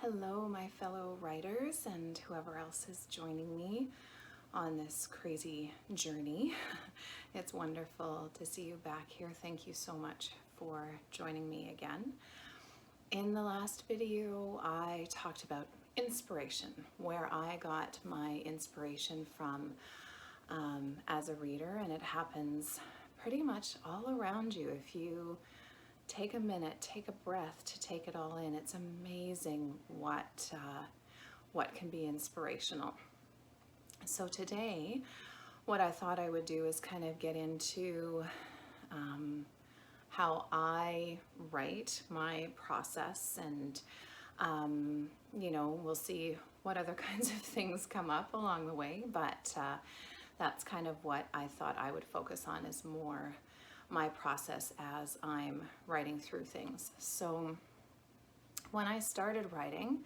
Hello, my fellow writers and whoever else is joining me on this crazy journey. It's wonderful to see you back here. Thank you so much for joining me again. In the last video, I talked about inspiration, where I got my inspiration from as a reader, and it happens pretty much all around you. If you take a minute, take a breath to take it all in, it's amazing what can be inspirational. So today, what I thought I would do is kind of get into how I write, my process, and we'll see what other kinds of things come up along the way, but that's kind of what I thought I would focus on, is more my process as I'm writing through things. So when I started writing,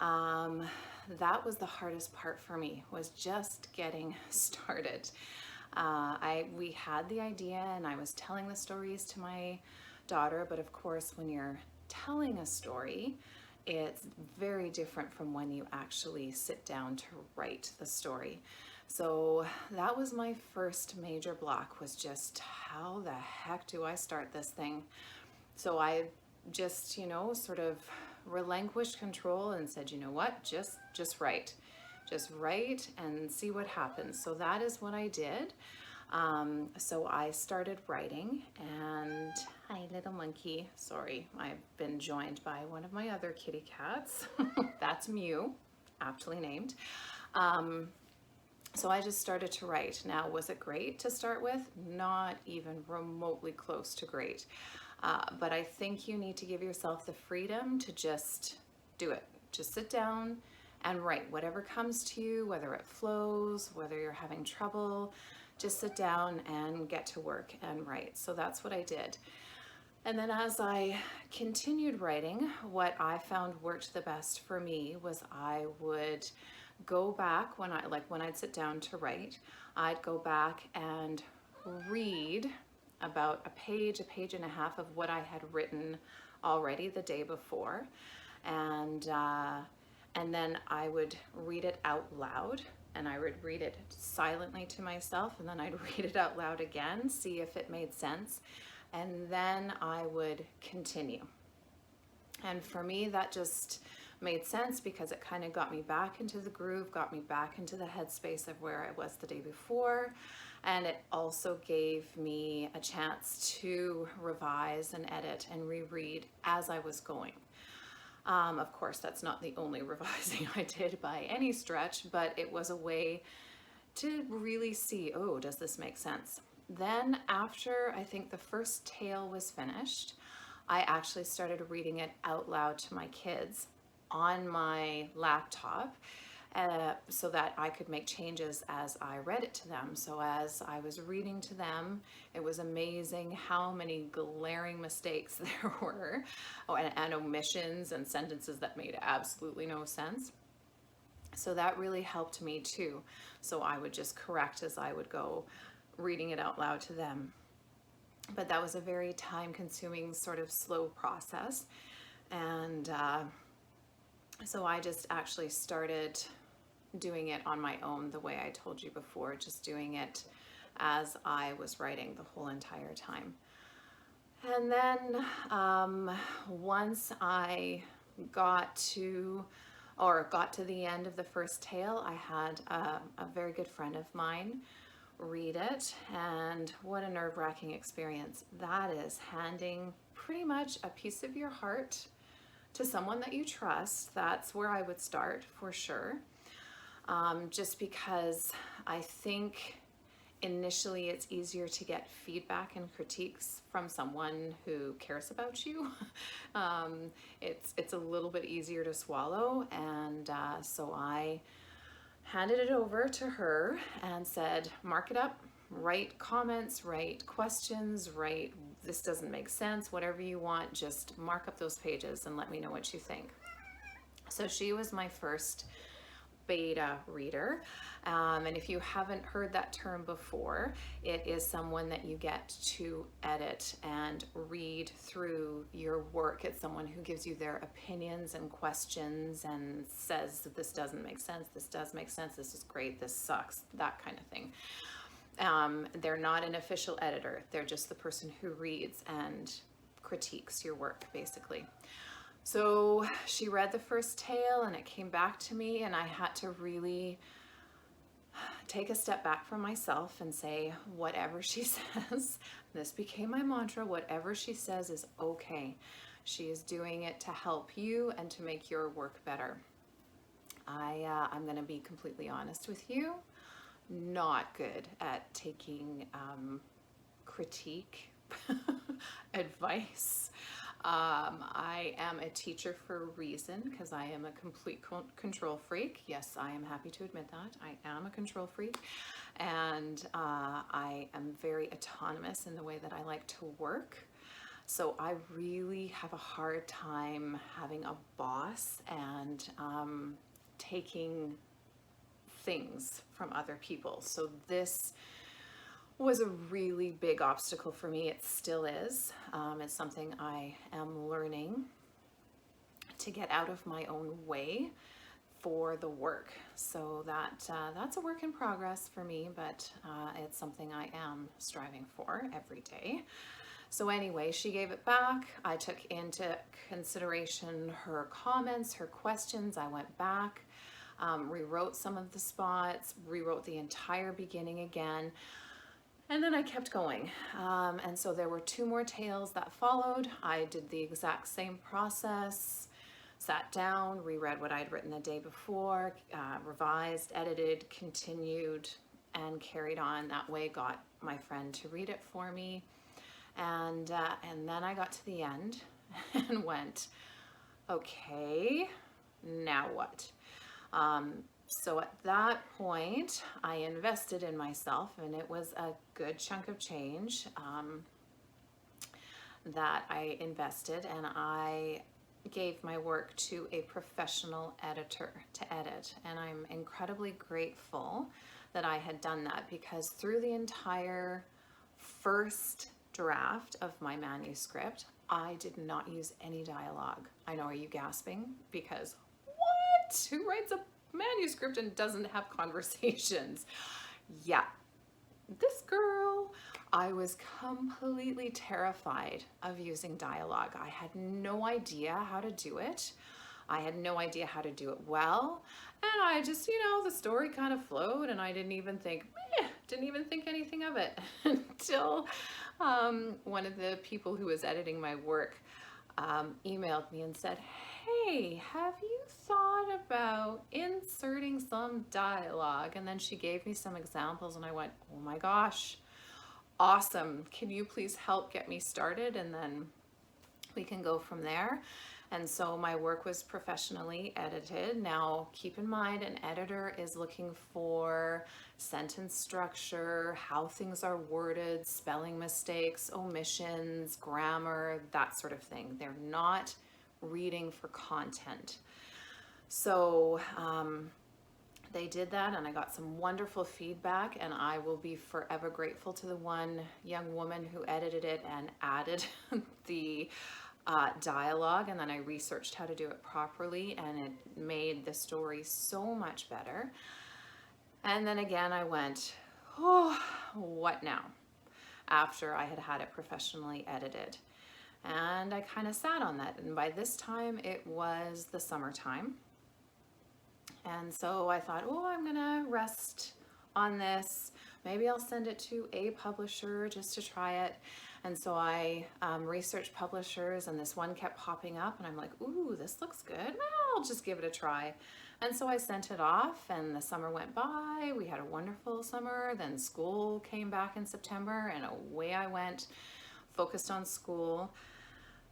that was the hardest part for me, was just getting started. We had the idea and I was telling the stories to my daughter, but of course when you're telling a story, it's very different from when you actually sit down to write the story. So that was my first major block, was just how the heck do I start this thing? So I just, sort of relinquished control and said, you know what, just write. Just write and see what happens. So that is what I did. So I started writing, and hi little monkey, sorry, I've been joined by one of my other kitty cats. That's Mew, aptly named. So I just started to write. Now, was it great to start with? Not even remotely close to great. But I think you need to give yourself the freedom to just do it. Just sit down and write whatever comes to you, whether it flows, whether you're having trouble, just sit down and get to work and write. So that's what I did. And then as I continued writing, what I found worked the best for me was I would go back when I'd sit down to write, I'd go back and read about a page and a half of what I had written already the day before, and then I would read it out loud, and I would read it silently to myself, and then I'd read it out loud again, see if it made sense, and then I would continue. And for me, that just made sense because it kind of got me back into the groove, got me back into the headspace of where I was the day before. And it also gave me a chance to revise and edit and reread as I was going. Of course, that's not the only revising I did by any stretch, but it was a way to really see, oh, does this make sense? Then after I think the first tale was finished, I actually started reading it out loud to my kids on my laptop, so that I could make changes as I read it to them. So as I was reading to them, it was amazing how many glaring mistakes there were, and omissions and sentences that made absolutely no sense. So that really helped me too. So I would just correct as I would go, reading it out loud to them. But that was a very time-consuming, sort of slow process. And so I just actually started doing it on my own, the way I told you before, just doing it as I was writing the whole entire time. And then once I got to the end of the first tale, I had a very good friend of mine read it, and what a nerve-wracking experience that is, handing pretty much a piece of your heart to someone that you trust. That's where I would start for sure, just because I think initially it's easier to get feedback and critiques from someone who cares about you. It's a little bit easier to swallow, and so I handed it over to her and said, mark it up, write comments, write questions, write this doesn't make sense, whatever you want, just mark up those pages and let me know what you think. So she was my first beta reader. And if you haven't heard that term before, it is someone that you get to edit and read through your work. It's someone who gives you their opinions and questions and says that this doesn't make sense, this does make sense, this is great, this sucks, that kind of thing. They're not an official editor. They're just the person who reads and critiques your work, basically. So she read the first tale and it came back to me, and I had to really take a step back from myself and say, whatever she says, this became my mantra, whatever she says is okay. She is doing it to help you and to make your work better. I'm going to be completely honest with you. Not good at taking critique, advice. I am a teacher for a reason, because I am a complete control freak. Yes, I am happy to admit that. I am a control freak, and I am very autonomous in the way that I like to work. So I really have a hard time having a boss and taking things from other people. So this was a really big obstacle for me. It still is. It's something I am learning to get out of my own way for the work. So that's a work in progress for me, but it's something I am striving for every day. So anyway, she gave it back. I took into consideration her comments, her questions. I went back, rewrote some of the spots, rewrote the entire beginning again. And then I kept going. And so there were 2 more tales that followed. I did the exact same process, sat down, reread what I'd written the day before, revised, edited, continued, and carried on that way, got my friend to read it for me. And then I got to the end and went, okay, now what? So at that point, I invested in myself, and it was a good chunk of change that I invested, and I gave my work to a professional editor to edit. And I'm incredibly grateful that I had done that, because through the entire first draft of my manuscript, I did not use any dialogue. I know, are you gasping? Because what? Who writes a manuscript and doesn't have conversations? Yeah, this girl. I was completely terrified of using dialogue. I had no idea how to do it. I had no idea how to do it well. And I just, the story kind of flowed, and I didn't even think anything of it until one of the people who was editing my work emailed me and said, hey, have you thought about inserting some dialogue? And then she gave me some examples, and I went, oh my gosh, awesome. Can you please help get me started? And then we can go from there. And so my work was professionally edited. Now, keep in mind, an editor is looking for sentence structure, how things are worded, spelling mistakes, omissions, grammar, that sort of thing. They're not reading for content. So they did that, and I got some wonderful feedback, and I will be forever grateful to the one young woman who edited it and added the dialogue, and then I researched how to do it properly, and it made the story so much better. And then again I went, oh, what now? After I had had it professionally edited. And I kind of sat on that, and by this time it was the summertime. And so I thought, oh, I'm gonna rest on this. Maybe I'll send it to a publisher just to try it. And so I researched publishers, and this one kept popping up, and I'm like, ooh, this looks good. Well, I'll just give it a try. And so I sent it off, and the summer went by. We had a wonderful summer. Then school came back in September, and away I went, focused on school.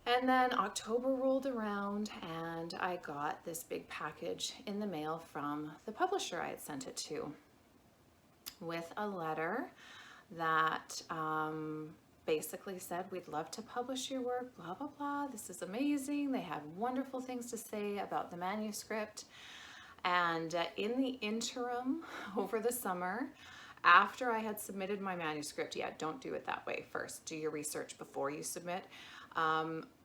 And then October rolled around, and I got this big package in the mail from the publisher I had sent it to, with a letter that basically said, we'd love to publish your work, blah, blah, blah. This is amazing. They had wonderful things to say about the manuscript. And in the interim, over the summer, after I had submitted my manuscript, yeah, don't do it that way first. Do your research before you submit.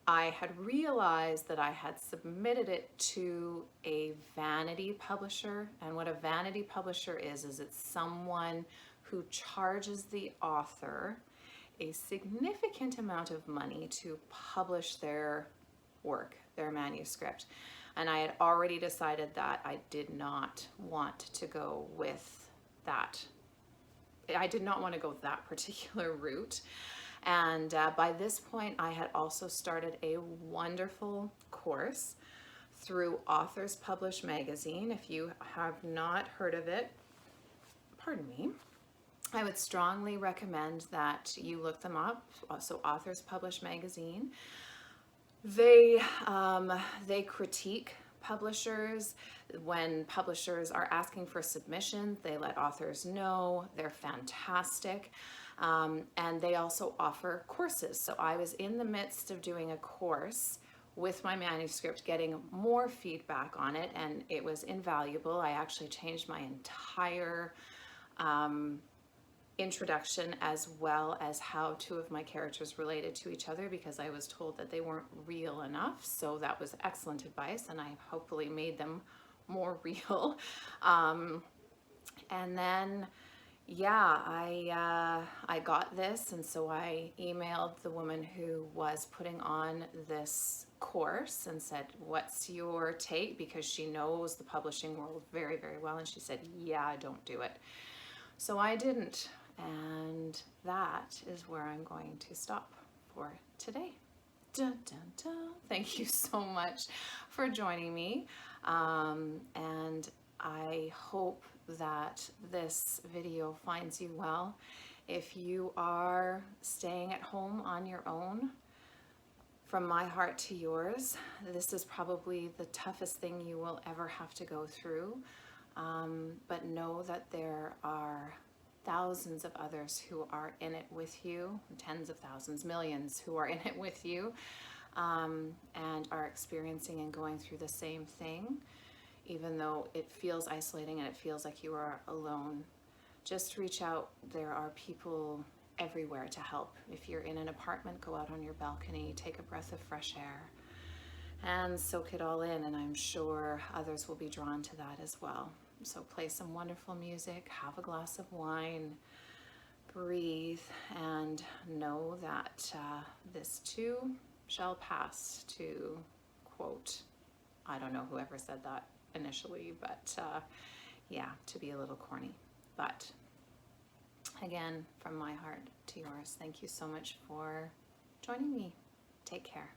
I had realized that I had submitted it to a vanity publisher. And what a vanity publisher is it's someone who charges the author a significant amount of money to publish their work, their manuscript. And I had already decided that I did not want to go with that. I did not want to go that particular route. And by this point, I had also started a wonderful course through Authors Publish magazine. If you have not heard of it, pardon me, I would strongly recommend that you look them up. So Authors Publish magazine. They critique publishers. When publishers are asking for submissions, they let authors know. They're fantastic. And they also offer courses. So I was in the midst of doing a course with my manuscript, getting more feedback on it, and it was invaluable. I actually changed my entire introduction, as well as how two of my characters related to each other, because I was told that they weren't real enough. So that was excellent advice, and I hopefully made them more real. And then, yeah, I got this, and so I emailed the woman who was putting on this course and said, what's your take? Because she knows the publishing world very, very well. And she said, yeah, don't do it. So I didn't. And that is where I'm going to stop for today. Dun, dun, dun. Thank you so much for joining me. And I hope that this video finds you well. If you are staying at home on your own, from my heart to yours, this is probably the toughest thing you will ever have to go through. But know that there are thousands of others who are in it with you, tens of thousands, millions who are in it with you, and are experiencing and going through the same thing. Even though it feels isolating and it feels like you are alone, just reach out. There are people everywhere to help. If you're in an apartment, go out on your balcony, take a breath of fresh air, and soak it all in, and I'm sure others will be drawn to that as well. So play some wonderful music, have a glass of wine, breathe, and know that this too shall pass, to quote, I don't know whoever said that initially, but yeah, to be a little corny. But again, from my heart to yours, thank you so much for joining me. Take care.